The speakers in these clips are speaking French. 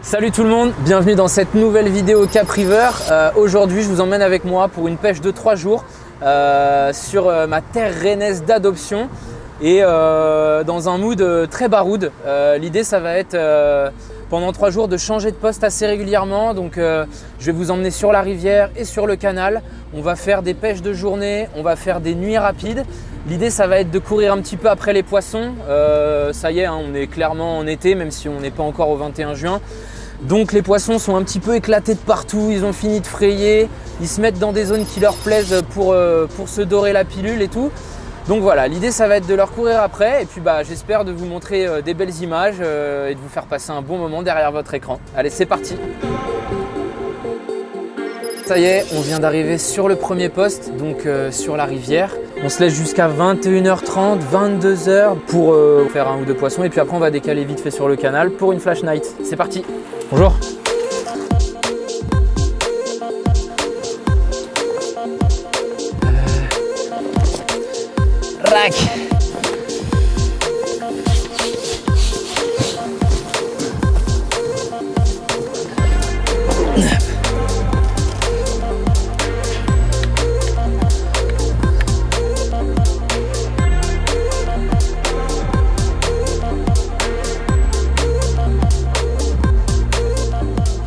Salut tout le monde, bienvenue dans cette nouvelle vidéo Cap River. Aujourd'hui je vous emmène avec moi pour une pêche de 3 jours sur ma terre rennaise d'adoption et dans un mood très baroud. L'idée ça va être pendant 3 jours de changer de poste assez régulièrement. Donc je vais vous emmener sur la rivière et sur le canal. On va faire des pêches de journée, on va faire des nuits rapides. L'idée ça va être de courir un petit peu après les poissons. Ça y est, hein, on est clairement en été même si on n'est pas encore au 21 juin. Donc les poissons sont un petit peu éclatés de partout, ils ont fini de frayer, ils se mettent dans des zones qui leur plaisent pour se dorer la pilule et tout. Donc voilà, l'idée ça va être de leur courir après et puis j'espère de vous montrer des belles images et de vous faire passer un bon moment derrière votre écran. Allez, c'est parti! Ça y est, on vient d'arriver sur le premier poste, donc sur la rivière. On se laisse jusqu'à 21h30, 22h pour faire un ou deux poissons et puis après on va décaler vite fait sur le canal pour une flash night. C'est parti! Bonjour! Rac!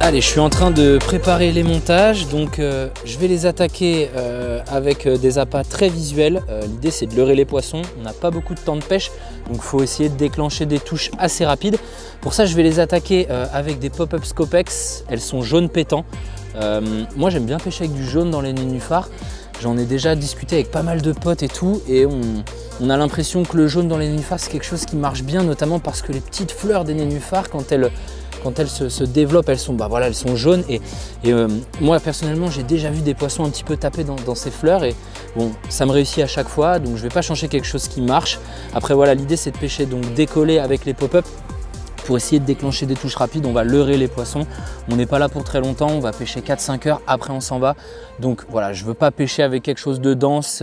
Allez, je suis en train de préparer les montages, donc je vais les attaquer avec des appâts très visuels. L'idée c'est de leurrer les poissons, on n'a pas beaucoup de temps de pêche, donc il faut essayer de déclencher des touches assez rapides. Pour ça je vais les attaquer avec des pop-up Scopex, elles sont jaune pétant. Moi j'aime bien pêcher avec du jaune dans les nénuphars, j'en ai déjà discuté avec pas mal de potes et tout, et on a l'impression que le jaune dans les nénuphars c'est quelque chose qui marche bien, notamment parce que les petites fleurs des nénuphars quand elles se développent, elles sont jaunes et moi personnellement j'ai déjà vu des poissons un petit peu taper dans ces fleurs et bon, ça me réussit à chaque fois, donc je vais pas changer quelque chose qui marche. Après voilà, l'idée c'est de pêcher donc décoller avec les pop-up pour essayer de déclencher des touches rapides. On va leurrer les poissons, on n'est pas là pour très longtemps, on va pêcher 4-5 heures, après on s'en va. Donc voilà, je veux pas pêcher avec quelque chose de dense,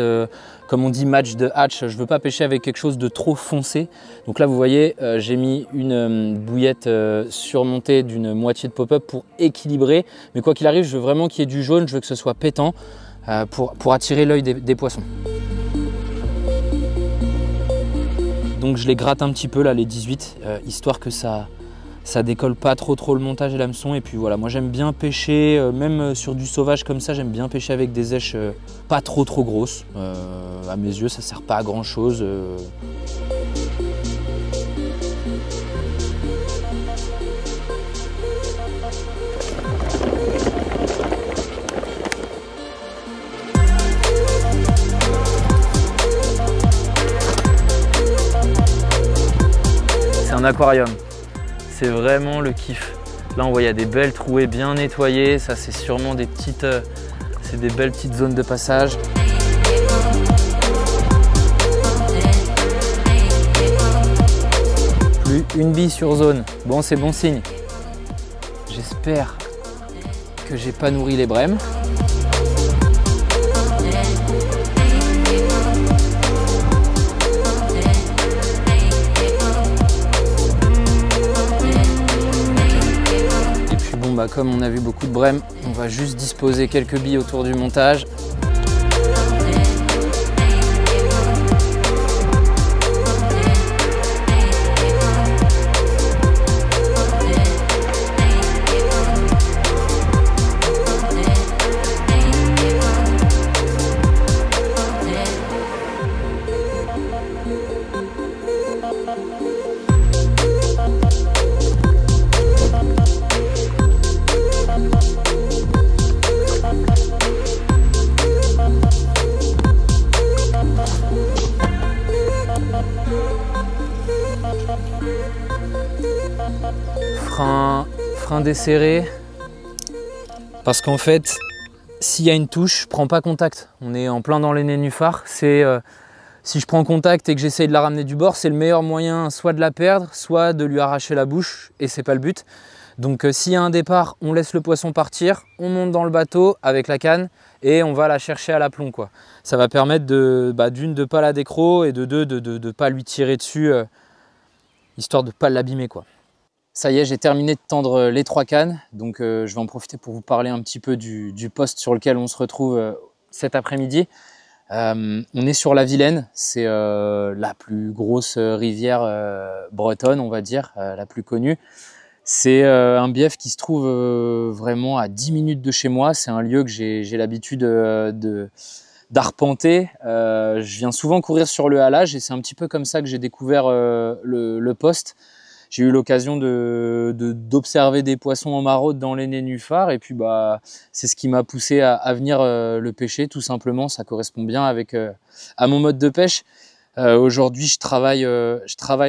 comme on dit match de hatch, je veux pas pêcher avec quelque chose de trop foncé. Donc là vous voyez, j'ai mis une bouillette surmontée d'une moitié de pop-up pour équilibrer. Mais quoi qu'il arrive, je veux vraiment qu'il y ait du jaune, je veux que ce soit pétant pour attirer l'œil des poissons. Donc je les gratte un petit peu là, les 18, histoire que ça décolle pas trop le montage et l'hameçon. Et puis voilà, moi j'aime bien pêcher, même sur du sauvage comme ça, j'aime bien pêcher avec des èches pas trop grosses. À mes yeux, ça sert pas à grand chose. Un aquarium, c'est vraiment le kiff. Là on voit il y a des belles trouées bien nettoyées, ça c'est sûrement des petites, c'est des belles petites zones de passage. Plus une bille sur zone, bon c'est bon signe. J'espère que j'ai pas nourri les brèmes. Comme on a vu beaucoup de brèmes, on va juste disposer quelques billes autour du montage. Frein desserré, parce qu'en fait s'il y a une touche, je prends pas contact, on est en plein dans les nénuphars, si je prends contact et que j'essaye de la ramener du bord, c'est le meilleur moyen soit de la perdre, soit de lui arracher la bouche, et c'est pas le but. Donc s'il y a un départ, on laisse le poisson partir, on monte dans le bateau avec la canne et on va la chercher à l'aplomb, quoi. Ça va permettre d'une de ne pas la décro et de deux de ne pas lui tirer dessus, histoire de ne pas l'abîmer, quoi. Ça y est, j'ai terminé de tendre les 3 cannes, donc je vais en profiter pour vous parler un petit peu du poste sur lequel on se retrouve cet après-midi. On est sur la Vilaine, c'est la plus grosse rivière bretonne, on va dire, la plus connue. C'est un bief qui se trouve vraiment à 10 minutes de chez moi. C'est un lieu que j'ai l'habitude d'arpenter. Je viens souvent courir sur le halage et c'est un petit peu comme ça que j'ai découvert le poste. J'ai eu l'occasion d'observer des poissons en maraude dans les nénuphars et puis c'est ce qui m'a poussé à venir le pêcher tout simplement. Ça correspond bien à mon mode de pêche. Aujourd'hui, je travaille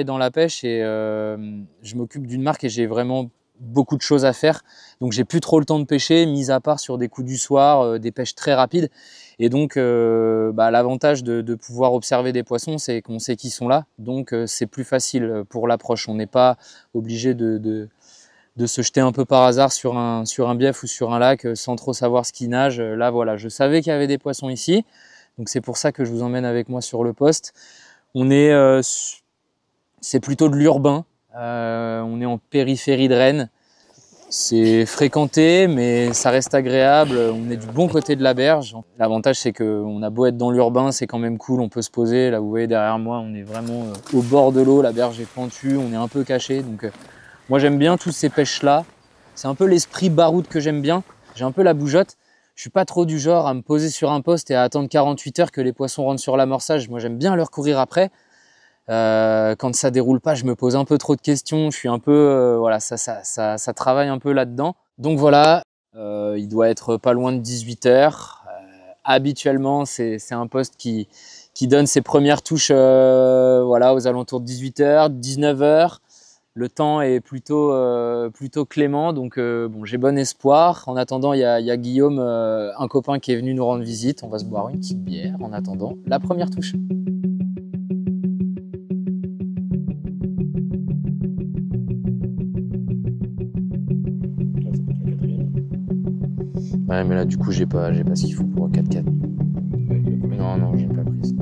dans la pêche et je m'occupe d'une marque et j'ai vraiment beaucoup de choses à faire. Donc, j'ai plus trop le temps de pêcher, mis à part sur des coups du soir, des pêches très rapides. Et donc, l'avantage de pouvoir observer des poissons, c'est qu'on sait qu'ils sont là. Donc, c'est plus facile pour l'approche. On n'est pas obligé de se jeter un peu par hasard sur un bief ou sur un lac sans trop savoir ce qui nage. Là, voilà, je savais qu'il y avait des poissons ici. Donc c'est pour ça que je vous emmène avec moi sur le poste. C'est plutôt de l'urbain. On est en périphérie de Rennes. C'est fréquenté, mais ça reste agréable. On est du bon côté de la berge. L'avantage, c'est qu'on a beau être dans l'urbain, c'est quand même cool. On peut se poser. Là, vous voyez derrière moi, on est vraiment au bord de l'eau. La berge est pentue, on est un peu caché. Donc, moi, j'aime bien toutes ces pêches-là. C'est un peu l'esprit baroud que j'aime bien. J'ai un peu la bougeotte. Je suis pas trop du genre à me poser sur un poste et à attendre 48 heures que les poissons rentrent sur l'amorçage. Moi, j'aime bien leur courir après. Quand ça déroule pas, je me pose un peu trop de questions. Je suis un peu, voilà, ça travaille un peu là-dedans. Donc voilà, il doit être pas loin de 18 heures. Habituellement, c'est un poste qui donne ses premières touches, voilà, aux alentours de 18 heures, 19 heures. Le temps est plutôt clément, donc bon, j'ai bon espoir. En attendant, il y a Guillaume, un copain qui est venu nous rendre visite. On va se boire une petite bière en attendant la première touche. Ouais, mais là, du coup, j'ai pas ce qu'il faut pour 4x4. Non, j'ai pas pris ça.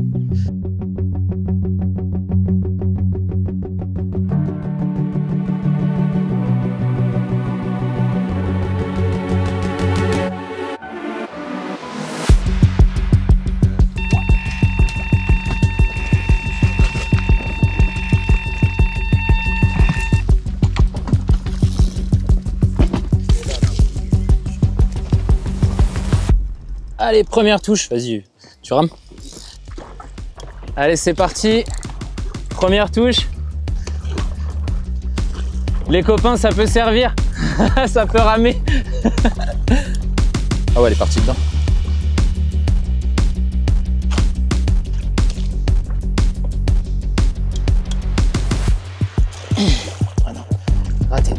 Allez, première touche, vas-y, tu rames. Allez, c'est parti. Première touche. Les copains, ça peut servir. Ça peut ramer. Ah ouais, elle est partie dedans. Ah non, raté.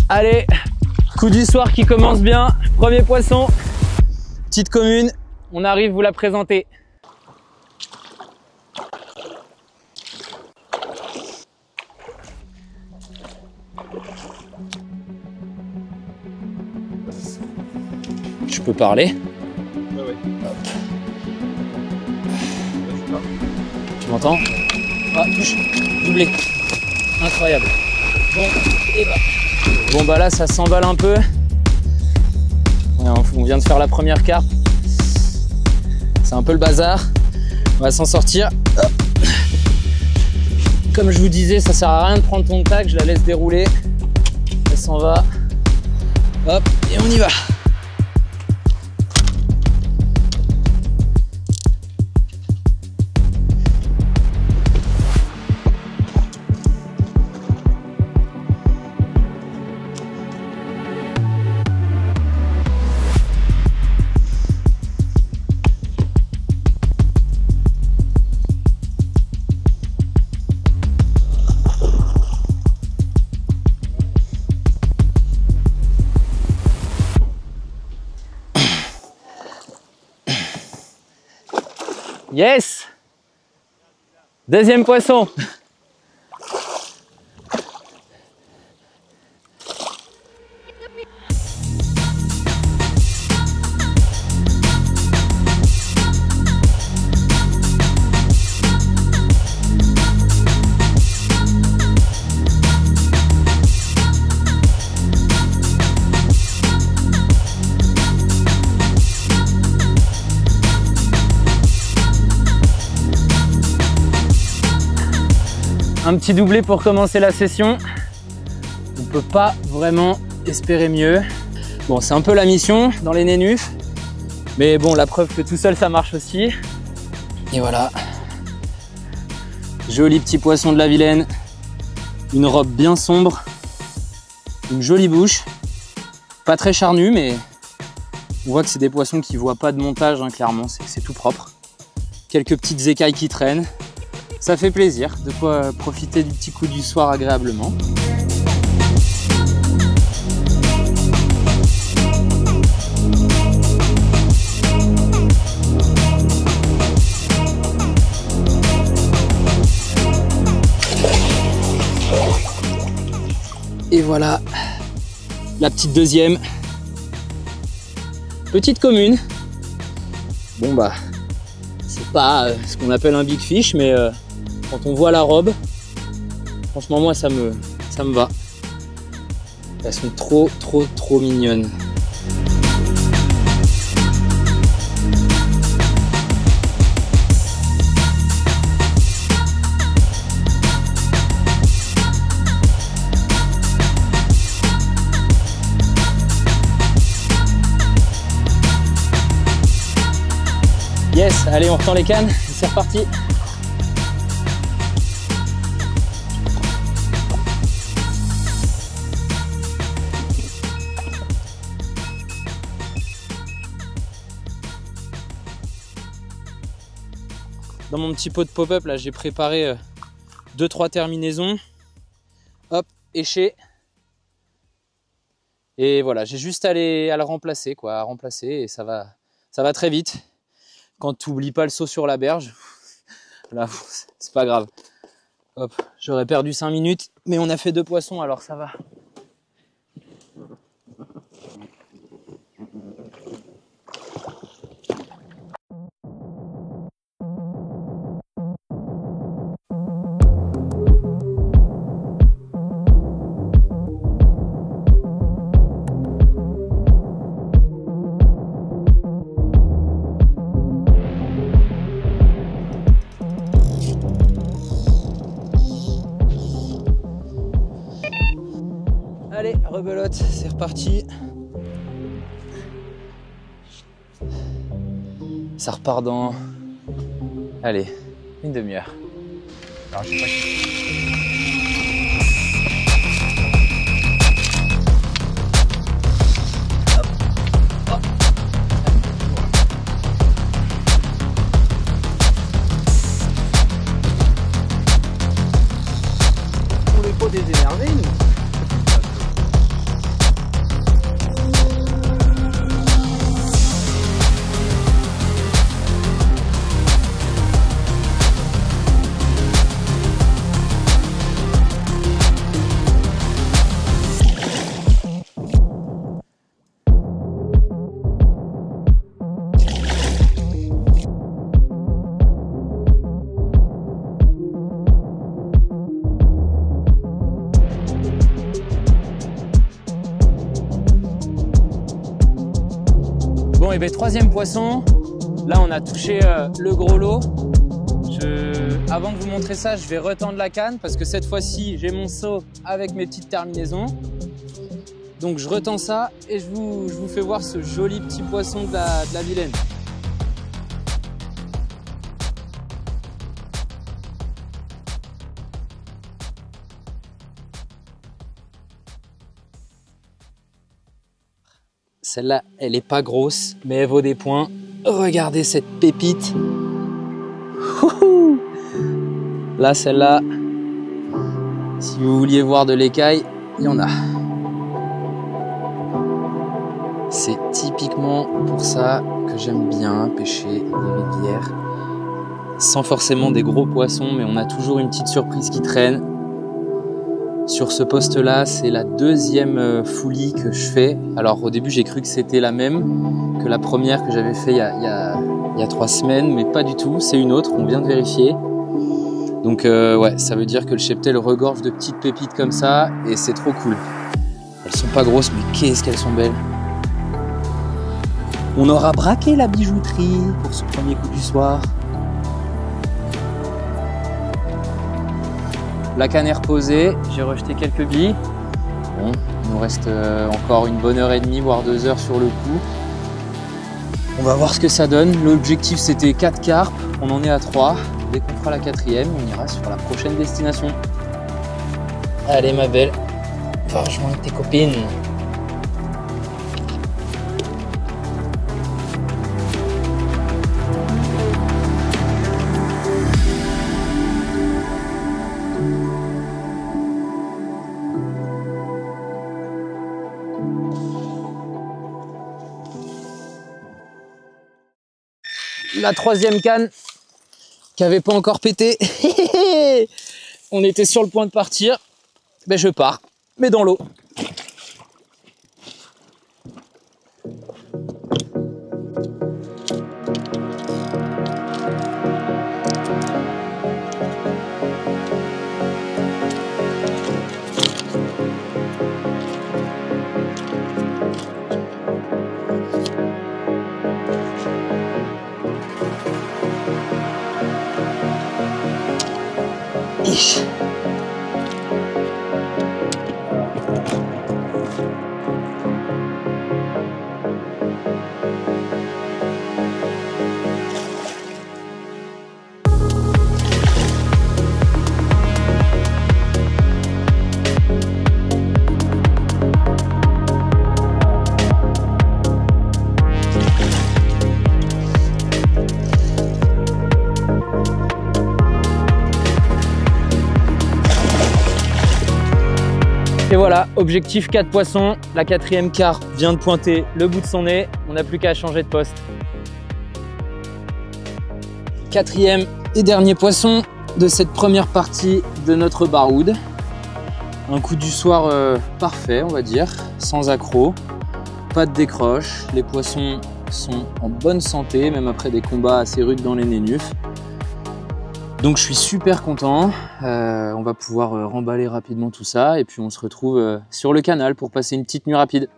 Allez, coup du soir qui commence bien. Premier poisson, petite commune, on arrive vous la présenter. Je peux parler? Ouais. Tu m'entends? Ah, touche, doublé. Incroyable. Bon, et Bon bah là ça s'emballe un peu. On vient de faire la première carpe. C'est un peu le bazar. On va s'en sortir. Hop. Comme je vous disais, ça sert à rien de prendre ton tac, je la laisse dérouler. Elle s'en va. Hop, et on y va. Yes! Deuxième poisson. Un petit doublé pour commencer la session. On peut pas vraiment espérer mieux. Bon, c'est un peu la mission dans les nénufs. Mais bon, la preuve que tout seul ça marche aussi. Et voilà. Joli petit poisson de la Vilaine. Une robe bien sombre. Une jolie bouche. Pas très charnue, mais on voit que c'est des poissons qui voient pas de montage, hein, clairement. C'est tout propre. Quelques petites écailles qui traînent. Ça fait plaisir, de quoi profiter du petit coup du soir agréablement. Et voilà, la petite deuxième. Petite commune. Bon bah, c'est pas ce qu'on appelle un big fish, mais quand on voit la robe, franchement moi ça me va. Elles sont trop mignonnes. Yes, allez on retend les cannes, c'est reparti. Dans mon petit pot de pop-up, là, j'ai préparé 2-3 terminaisons. Hop, éché. Et voilà, j'ai juste à le remplacer, quoi, à remplacer et ça va très vite. Quand tu n'oublies pas le saut sur la berge, là, c'est pas grave. Hop, j'aurais perdu 5 minutes, mais on a fait 2 poissons, alors ça va. Allez, rebelote, c'est reparti. Ça repart dans... Allez, une demi-heure. Alors, je sais pas on n'est pas désénervé, nous. Bon, et bien troisième poisson, là on a touché le gros lot. Avant de vous montrer ça, je vais retendre la canne parce que cette fois-ci j'ai mon seau avec mes petites terminaisons. Donc je retends ça et je vous fais voir ce joli petit poisson de la Vilaine. Celle-là, elle est pas grosse, mais elle vaut des points. Regardez cette pépite. Là, celle-là, si vous vouliez voir de l'écaille, il y en a. C'est typiquement pour ça que j'aime bien pêcher les rivières sans forcément des gros poissons, mais on a toujours une petite surprise qui traîne. Sur ce poste-là, c'est la deuxième foulie que je fais. Alors au début, j'ai cru que c'était la même que la première que j'avais fait il y a 3 semaines, mais pas du tout, c'est une autre, on vient de vérifier. Donc ouais, ça veut dire que le cheptel regorge de petites pépites comme ça, et c'est trop cool. Elles sont pas grosses, mais qu'est-ce qu'elles sont belles. On aura braqué la bijouterie pour ce premier coup du soir. La canne est reposée, j'ai rejeté quelques billes. Bon, il nous reste encore une bonne heure et demie, voire 2 heures sur le coup. On va voir ce que ça donne. L'objectif c'était 4 carpes, on en est à 3. Dès qu'on fera la 4e, on ira sur la prochaine destination. Allez ma belle, va rejoindre tes copines. La 3e canne qui avait pas encore pété. On était sur le point de partir. Ben je pars, mais dans l'eau. Et voilà, objectif 4 poissons, la 4e carpe vient de pointer le bout de son nez, on n'a plus qu'à changer de poste. 4e et dernier poisson de cette première partie de notre baroud. Un coup du soir parfait, on va dire, sans accroc, pas de décroche, les poissons sont en bonne santé, même après des combats assez rudes dans les nénufs. Donc je suis super content, on va pouvoir remballer rapidement tout ça et puis on se retrouve sur le canal pour passer une petite nuit rapide.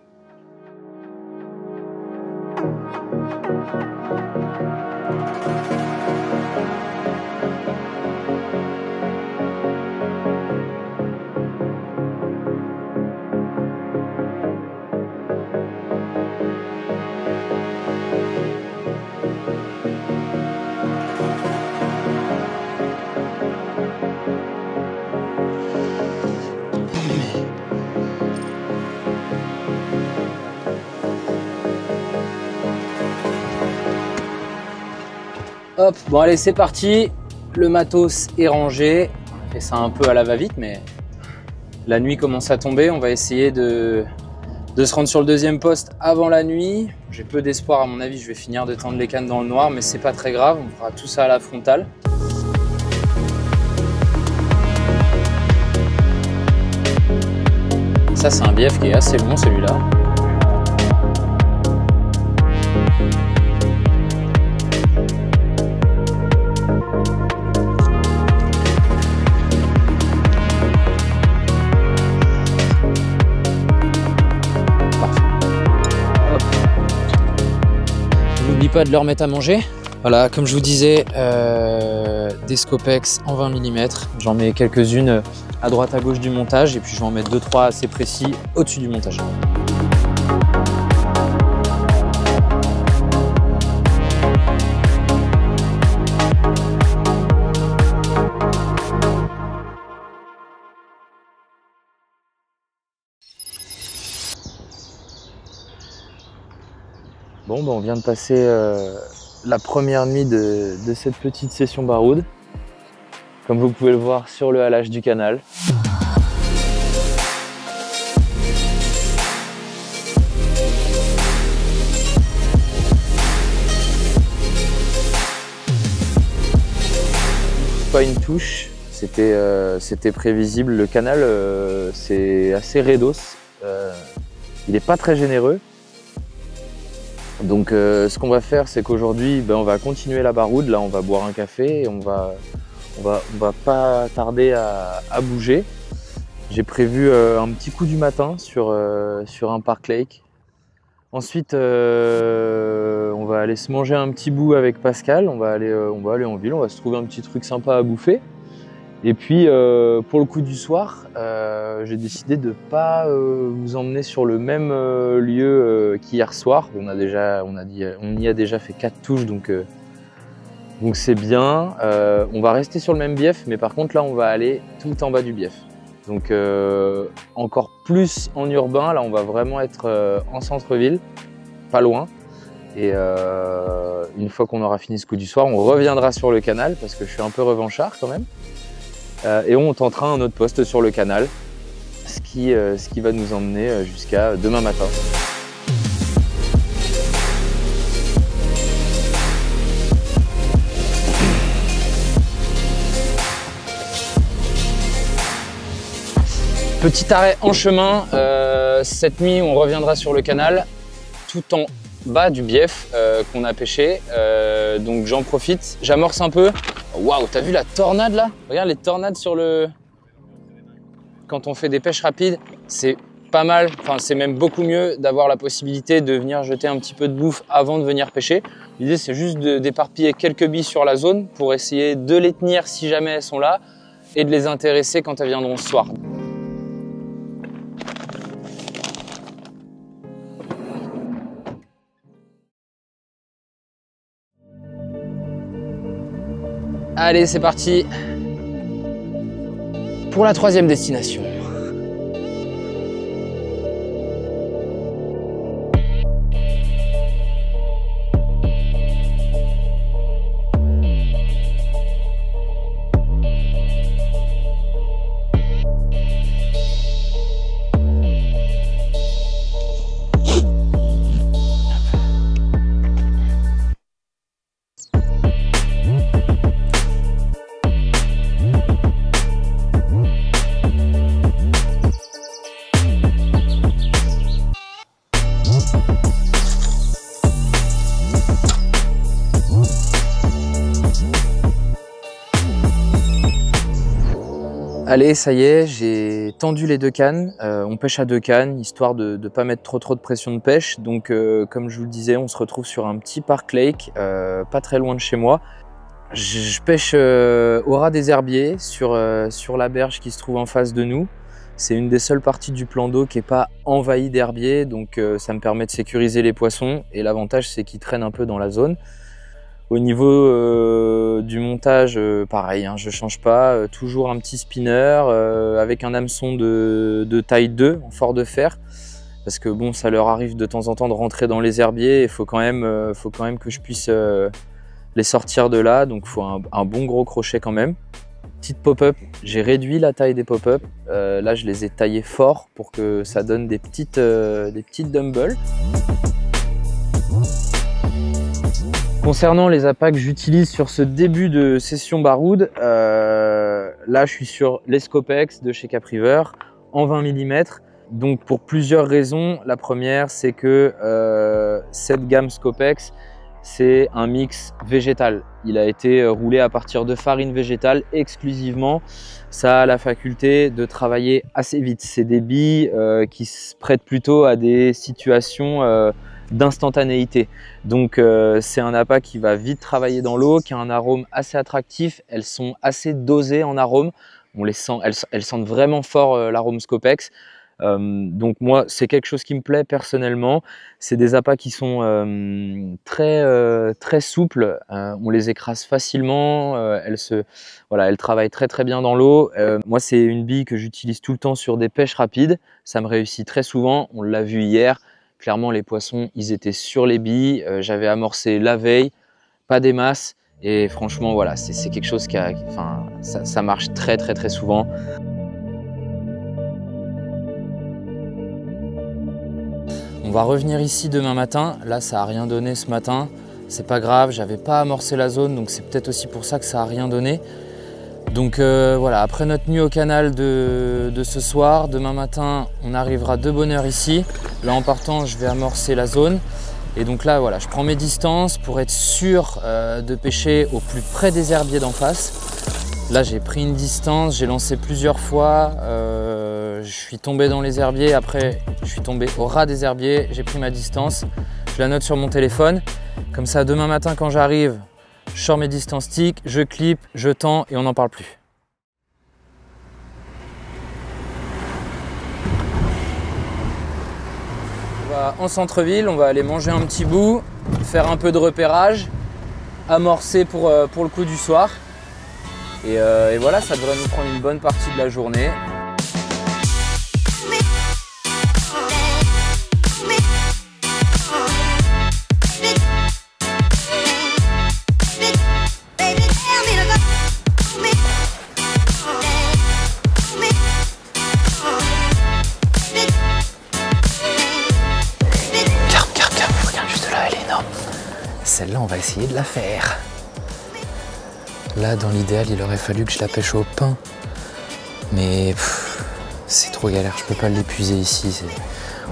Hop, bon allez c'est parti, le matos est rangé, on a fait ça un peu à la va-vite mais la nuit commence à tomber, on va essayer de se rendre sur le 2e poste avant la nuit. J'ai peu d'espoir à mon avis, je vais finir de tendre les cannes dans le noir mais c'est pas très grave, on fera tout ça à la frontale. Ça c'est un bief qui est assez long celui-là. N'oublie pas de leur mettre à manger. Voilà, comme je vous disais, des Scopex en 20 mm. J'en mets quelques-unes à droite à gauche du montage et puis je vais en mettre 2-3 assez précis au-dessus du montage. Bon, ben on vient de passer la première nuit de cette petite session baroud. Comme vous pouvez le voir sur le halage du canal. pas une touche, c'était prévisible. Le canal, c'est assez raidos, il n'est pas très généreux. Donc ce qu'on va faire, c'est qu'aujourd'hui, on va continuer la baroude. Là, on va boire un café et on va pas tarder à bouger. J'ai prévu un petit coup du matin sur un park lake. Ensuite, on va aller se manger un petit bout avec Pascal. On va aller en ville, on va se trouver un petit truc sympa à bouffer. Et puis, pour le coup du soir, j'ai décidé de ne pas vous emmener sur le même lieu qu'hier soir. On y a déjà fait 4 touches, donc c'est bien. On va rester sur le même bief, mais par contre là, on va aller tout en bas du bief. Donc encore plus en urbain. Là, on va vraiment être en centre-ville, pas loin. Et une fois qu'on aura fini ce coup du soir, on reviendra sur le canal parce que je suis un peu revanchard quand même. Et on tentera un autre poste sur le canal, ce qui va nous emmener jusqu'à demain matin. Petit arrêt en chemin, cette nuit on reviendra sur le canal, tout en bas du bief qu'on a pêché, donc j'en profite, j'amorce un peu. Waouh, t'as vu la tornade là? Regarde les tornades sur le... Quand on fait des pêches rapides, c'est pas mal, enfin c'est même beaucoup mieux d'avoir la possibilité de venir jeter un petit peu de bouffe avant de venir pêcher. L'idée c'est juste d'éparpiller quelques billes sur la zone pour essayer de les tenir si jamais elles sont là et de les intéresser quand elles viendront ce soir. Allez, c'est parti pour la 3e destination. Allez, ça y est, j'ai tendu les 2 cannes. On pêche à 2 cannes, histoire de ne pas mettre trop de pression de pêche. Donc, comme je vous le disais, on se retrouve sur un petit park lake, pas très loin de chez moi. Je pêche au ras des herbiers, sur la berge qui se trouve en face de nous. C'est une des seules parties du plan d'eau qui n'est pas envahie d'herbiers, donc ça me permet de sécuriser les poissons. Et l'avantage, c'est qu'ils traînent un peu dans la zone. Au niveau du montage, pareil, hein, je change pas, toujours un petit spinner avec un hameçon de taille 2 en fort de fer, parce que bon, ça leur arrive de temps en temps de rentrer dans les herbiers, il faut quand même que je puisse les sortir de là, donc il faut un bon gros crochet quand même. Petite pop-up, j'ai réduit la taille des pop-up, là je les ai taillés fort pour que ça donne des petites dumbbells. Concernant les appâts que j'utilise sur ce début de session baroude, là je suis sur les Scopex de chez Capriver en 20 mm. Donc pour plusieurs raisons. La première, c'est que cette gamme Scopex, c'est un mix végétal. Il a été roulé à partir de farine végétale exclusivement. Ça a la faculté de travailler assez vite. C'est des billes qui se prêtent plutôt à des situations d'instantanéité. Donc c'est un appât qui va vite travailler dans l'eau, qui a un arôme assez attractif. Elles sont assez dosées en arôme. On les sent, elles sentent vraiment fort l'arôme Scopex. Donc moi, c'est quelque chose qui me plaît personnellement. C'est des appâts qui sont très souples. On les écrase facilement. Elles travaillent très bien dans l'eau. Moi, c'est une bille que j'utilise tout le temps sur des pêches rapides. Ça me réussit très souvent. On l'a vu hier. Clairement, les poissons, ils étaient sur les billes. J'avais amorcé la veille, pas des masses. Et franchement, voilà, c'est quelque chose ça marche très souvent. On va revenir ici demain matin. Là, ça n'a rien donné ce matin. C'est pas grave, j'avais pas amorcé la zone, donc c'est peut-être aussi pour ça que ça n'a rien donné. Donc voilà, après notre nuit au canal de ce soir, demain matin, on arrivera de bonne heure ici. Là en partant, je vais amorcer la zone. Et donc là, voilà, je prends mes distances pour être sûr de pêcher au plus près des herbiers d'en face. Là, j'ai pris une distance, j'ai lancé plusieurs fois, je suis tombé dans les herbiers, après je suis tombé au ras des herbiers, j'ai pris ma distance, je la note sur mon téléphone. Comme ça, demain matin quand j'arrive, je sors mes distances stick, je clip, je tends et on n'en parle plus. On va en centre-ville, on va aller manger un petit bout, faire un peu de repérage, amorcer pour le coup du soir. Et voilà, ça devrait nous prendre une bonne partie de la journée. Regarde juste là, elle est énorme. Celle-là, on va essayer de la faire. Là, dans l'idéal, il aurait fallu que je la pêche au pain. Mais c'est trop galère, je peux pas l'épuiser ici.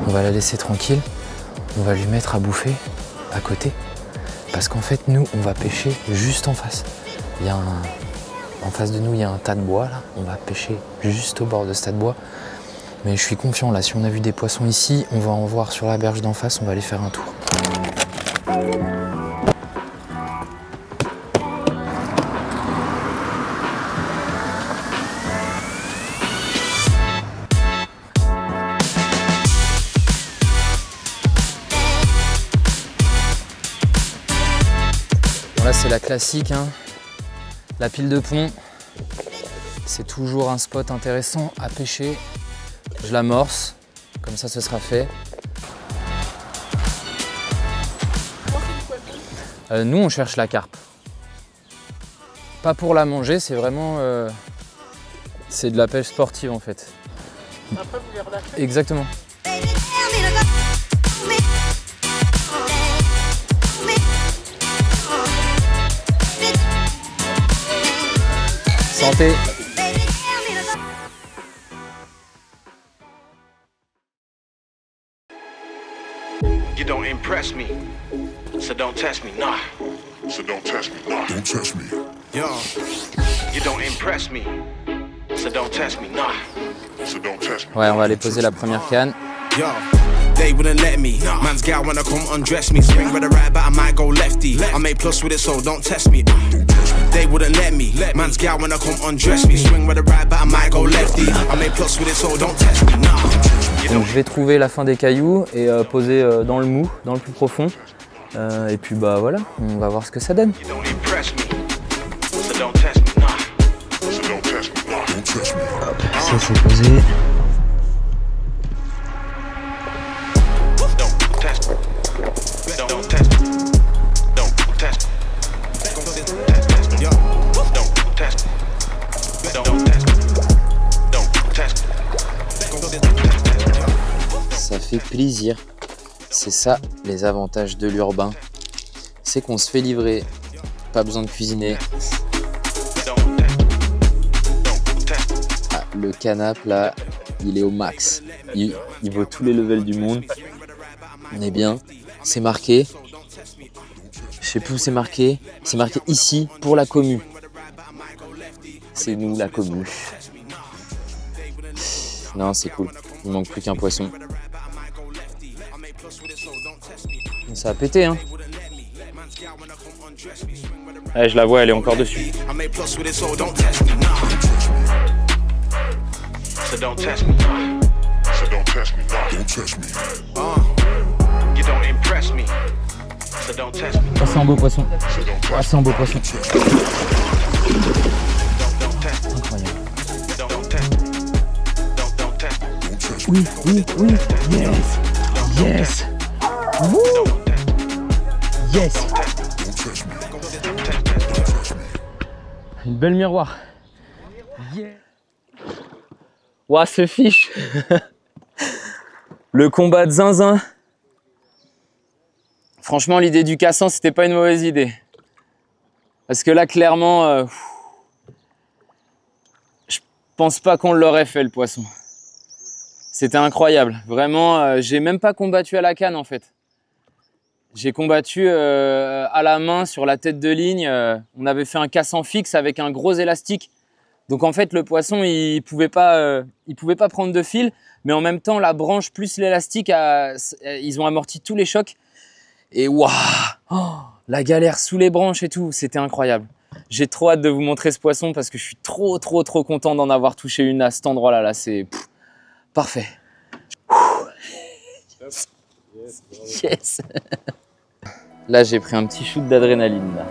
On va la laisser tranquille. On va lui mettre à bouffer à côté. Parce qu'en fait, nous, on va pêcher juste en face. En face de nous, il y a un tas de bois. Là. On va pêcher juste au bord de ce tas de bois. Mais je suis confiant, là. Si on a vu des poissons ici, on va en voir sur la berge d'en face. On va aller faire un tour. Là, c'est la classique, hein. La pile de pont. C'est toujours un spot intéressant à pêcher. Je l'amorce, comme ça ce sera fait. Nous, on cherche la carpe. Pas pour la manger, c'est vraiment... c'est de la pêche sportive en fait. Après, vous les relâchez ? Exactement. Santé. You don't impress me, so don't test me, nah. So don't test me, nah. Don't test me. Yo, you don't impress me, so don't test me, nah. So don't test me. Ouais, on va aller poser la première canne. Yo, they wouldn't let me. Man's gal wanna come undress me. Swing with a right, but I might go lefty. I make plus with it, so don't test me. They wouldn't let me. Man's gal wanna come undress me. Swing with a right, but I might go lefty. I make plus with it, so don't test me, nah. Donc je vais trouver la fin des cailloux et poser dans le mou, dans le plus profond. Et puis bah voilà, on va voir ce que ça donne. You don't impress me, so don't test me, nah. So don't test me, nah. Don't test me. Hop, ça c'est posé. Don't test me. Don't test me. Don't test me. Yo, don't test me. Don't test me. Don't test me. Ça fait plaisir. C'est ça les avantages de l'urbain. C'est qu'on se fait livrer, pas besoin de cuisiner. Ah, le canap là, il est au max. Il vaut tous les levels du monde. On est bien. C'est marqué. Je sais plus où c'est marqué. C'est marqué ici pour la commu. C'est nous la commu. Non, c'est cool. Il manque plus qu'un poisson. Ça a pété, hein. Ouais, je la vois, elle est encore dessus. So don't test me, nah. So don't test me, nah. Don't test me. You don't impress me, so don't test me. Ah, c'est un beau poisson. So don't Ah, test c'est un beau poisson. Don't test me. Incroyable. Don't test me. Don't test me. me. Don't test me. Oui. Yes. Yes. Woo. Yes. Don't test me. Une belle miroir. Yeah. Ouah, ce fiche. Le combat de zinzin. Franchement, l'idée du cassan, c'était pas une mauvaise idée. Parce que là, clairement, pense pas qu'on l'aurait fait le poisson. C'était incroyable. Vraiment, j'ai même pas combattu à la canne en fait. J'ai combattu à la main sur la tête de ligne. On avait fait un cassant fixe avec un gros élastique. Donc en fait, le poisson, il pouvait pas prendre de fil. Mais en même temps, la branche plus l'élastique, ils ont amorti tous les chocs. Et waouh, la galère sous les branches et tout, c'était incroyable. J'ai trop hâte de vous montrer ce poisson parce que je suis trop content d'en avoir touché une à cet endroit-là. Là, c'est parfait. Yes. Là, j'ai pris un petit shoot d'adrénaline. Là.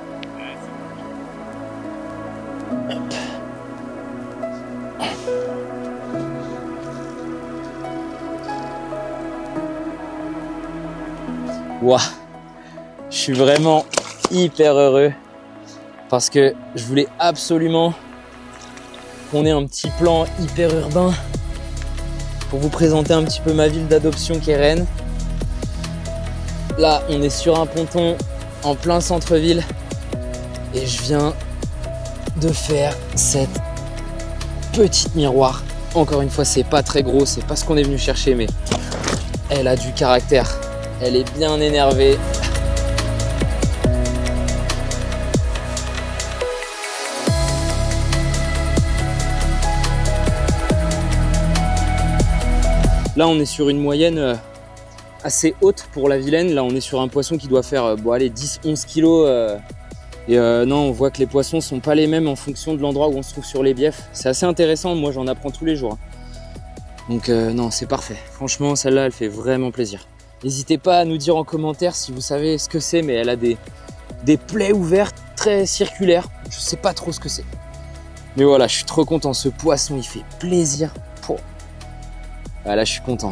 Waouh, je suis vraiment hyper heureux parce que je voulais absolument qu'on ait un petit plan hyper urbain pour vous présenter un petit peu ma ville d'adoption qui est Rennes. Là, on est sur un ponton en plein centre-ville et je viens de faire cette petite miroir. Encore une fois, c'est pas très gros, c'est pas ce qu'on est venu chercher, mais elle a du caractère. Elle est bien énervée. Là, on est sur une moyenne assez haute pour la Vilaine. Là, on est sur un poisson qui doit faire allez, 10-11 kilos. Non, on voit que les poissons sont pas les mêmes en fonction de l'endroit où on se trouve sur les biefs. C'est assez intéressant. Moi, j'en apprends tous les jours. Donc, non, c'est parfait. Franchement, celle-là, elle fait vraiment plaisir. N'hésitez pas à nous dire en commentaire si vous savez ce que c'est, mais elle a des plaies ouvertes très circulaires. Je sais pas trop ce que c'est. Mais voilà, je suis trop content. Ce poisson, il fait plaisir. Ah, là, je suis content.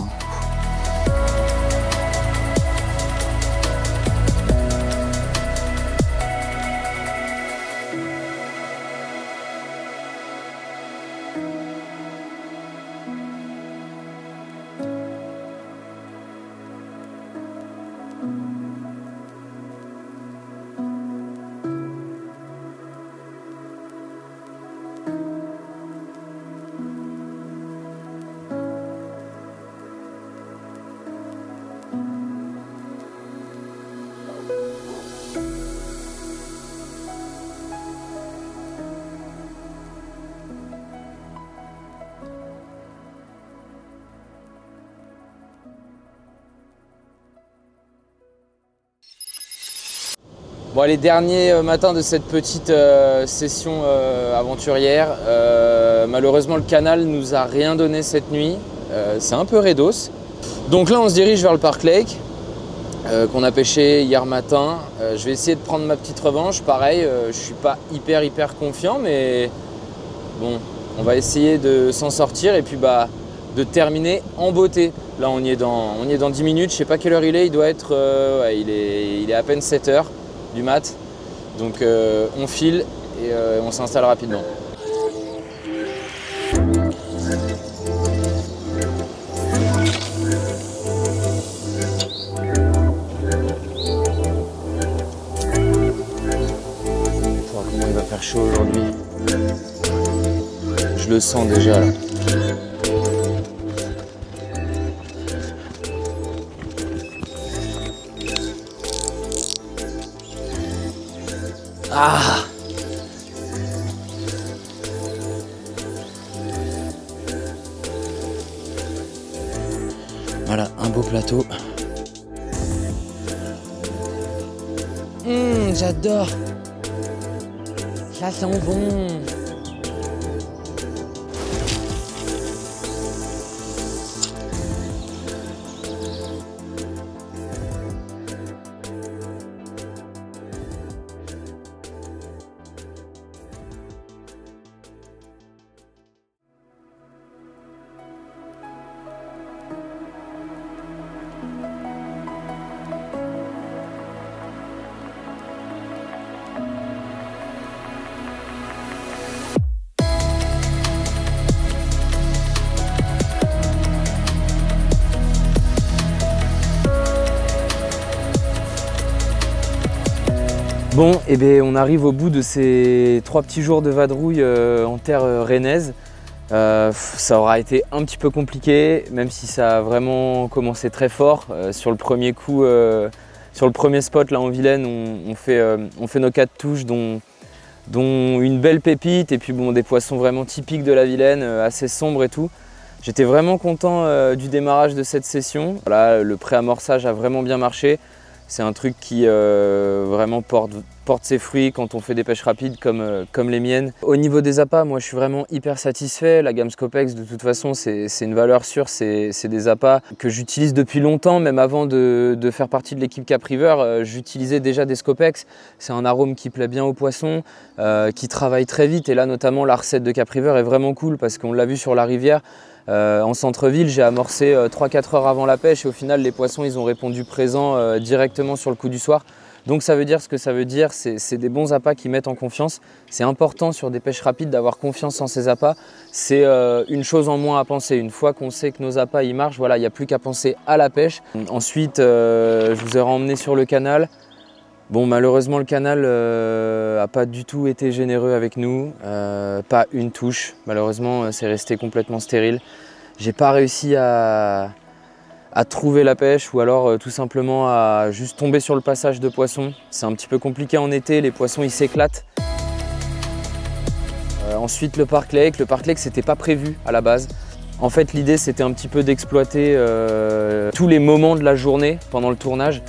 Bon, les derniers matins de cette petite session aventurière, malheureusement le canal nous a rien donné cette nuit, c'est un peu raidos. Donc là on se dirige vers le Park Lake qu'on a pêché hier matin. Je vais essayer de prendre ma petite revanche, pareil, je suis pas hyper confiant, mais bon, on va essayer de s'en sortir et puis de terminer en beauté. Là on y est dans 10 minutes, je sais pas quelle heure il est, il doit être, ouais, il est à peine 7 heures. Du mat, donc on file et on s'installe rapidement. Comment il va faire chaud aujourd'hui. Je le sens déjà là. Ah! Voilà, un beau plateau. J'adore! Ça sent bon! Bon, et bien on arrive au bout de ces 3 petits jours de vadrouille en terre rennaise. Ça aura été un petit peu compliqué, même si ça a vraiment commencé très fort. Sur le premier coup, sur le premier spot là en Vilaine, on fait nos 4 touches, dont une belle pépite, et puis bon, des poissons vraiment typiques de la Vilaine, assez sombres et tout. J'étais vraiment content du démarrage de cette session. Voilà, le pré-amorçage a vraiment bien marché. C'est un truc qui vraiment porte ses fruits quand on fait des pêches rapides comme les miennes. Au niveau des appâts, moi je suis vraiment hyper satisfait. La gamme Scopex, de toute façon, c'est une valeur sûre. C'est des appâts que j'utilise depuis longtemps, même avant de faire partie de l'équipe Capriver. J'utilisais déjà des Scopex. C'est un arôme qui plaît bien aux poissons, qui travaille très vite. Et là, notamment, la recette de Capriver est vraiment cool parce qu'on l'a vu sur la rivière. En centre-ville, j'ai amorcé 3-4 heures avant la pêche et au final les poissons ils ont répondu présent directement sur le coup du soir. Donc ça veut dire ce que ça veut dire, c'est des bons appâts qui mettent en confiance. C'est important sur des pêches rapides d'avoir confiance en ces appâts. C'est une chose en moins à penser. Une fois qu'on sait que nos appâts ils marchent, voilà, il n'y a plus qu'à penser à la pêche. Ensuite, je vous ai emmené sur le canal. Bon, malheureusement, le canal n'a pas du tout été généreux avec nous, pas une touche. Malheureusement, c'est resté complètement stérile. J'ai pas réussi à trouver la pêche ou alors tout simplement à juste tomber sur le passage de poissons. C'est un petit peu compliqué en été, les poissons ils s'éclatent. Ensuite, le Park Lake. Le Park Lake, c'était pas prévu à la base. En fait, l'idée, c'était un petit peu d'exploiter tous les moments de la journée pendant le tournage.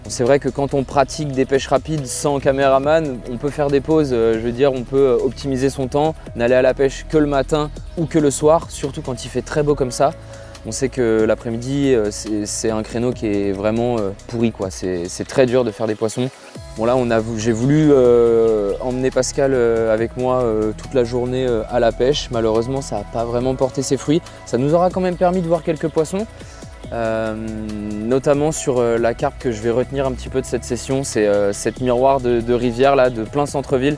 C'est vrai que quand on pratique des pêches rapides sans caméraman, on peut faire des pauses, je veux dire, on peut optimiser son temps, n'aller à la pêche que le matin ou que le soir, surtout quand il fait très beau comme ça. On sait que l'après-midi, c'est un créneau qui est vraiment pourri, quoi. C'est très dur de faire des poissons. Bon là, j'ai voulu emmener Pascal avec moi toute la journée à la pêche. Malheureusement, ça n'a pas vraiment porté ses fruits. Ça nous aura quand même permis de voir quelques poissons. Notamment sur la carpe que je vais retenir un petit peu de cette session, c'est cette miroir de rivière là, de plein centre-ville.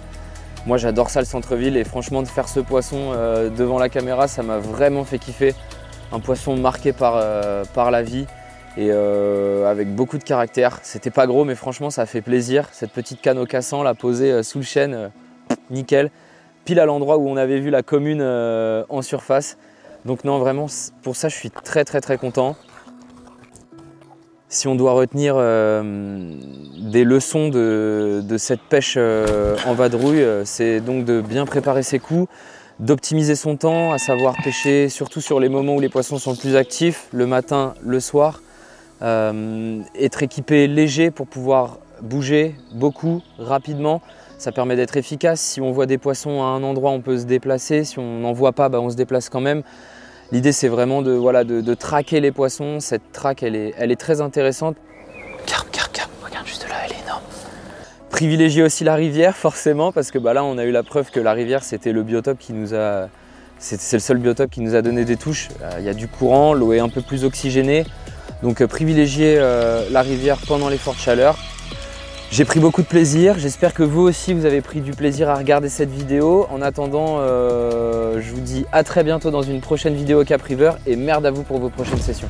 Moi j'adore ça le centre-ville et franchement de faire ce poisson devant la caméra, ça m'a vraiment fait kiffer. Un poisson marqué par la vie et avec beaucoup de caractère. C'était pas gros mais franchement ça a fait plaisir. Cette petite canne au cassant là posée sous le chêne, nickel. Pile à l'endroit où on avait vu la commune en surface. Donc non, vraiment pour ça je suis très content. Si on doit retenir des leçons de cette pêche en vadrouille, c'est donc de bien préparer ses coups, d'optimiser son temps, à savoir pêcher surtout sur les moments où les poissons sont le plus actifs, le matin, le soir, être équipé léger pour pouvoir bouger beaucoup, rapidement. Ça permet d'être efficace. Si on voit des poissons à un endroit, on peut se déplacer. Si on n'en voit pas, on se déplace quand même. L'idée, c'est vraiment de traquer les poissons. Cette traque, elle est très intéressante. Carpe, regarde juste là, elle est énorme. Privilégier aussi la rivière, forcément, parce que là, on a eu la preuve que la rivière, c'était le biotope qui nous a... C'est le seul biotope qui nous a donné des touches. Il y a du courant, l'eau est un peu plus oxygénée. Donc, privilégier la rivière pendant les fortes chaleurs. J'ai pris beaucoup de plaisir, j'espère que vous aussi vous avez pris du plaisir à regarder cette vidéo. En attendant, je vous dis à très bientôt dans une prochaine vidéo Capriver et merde à vous pour vos prochaines sessions.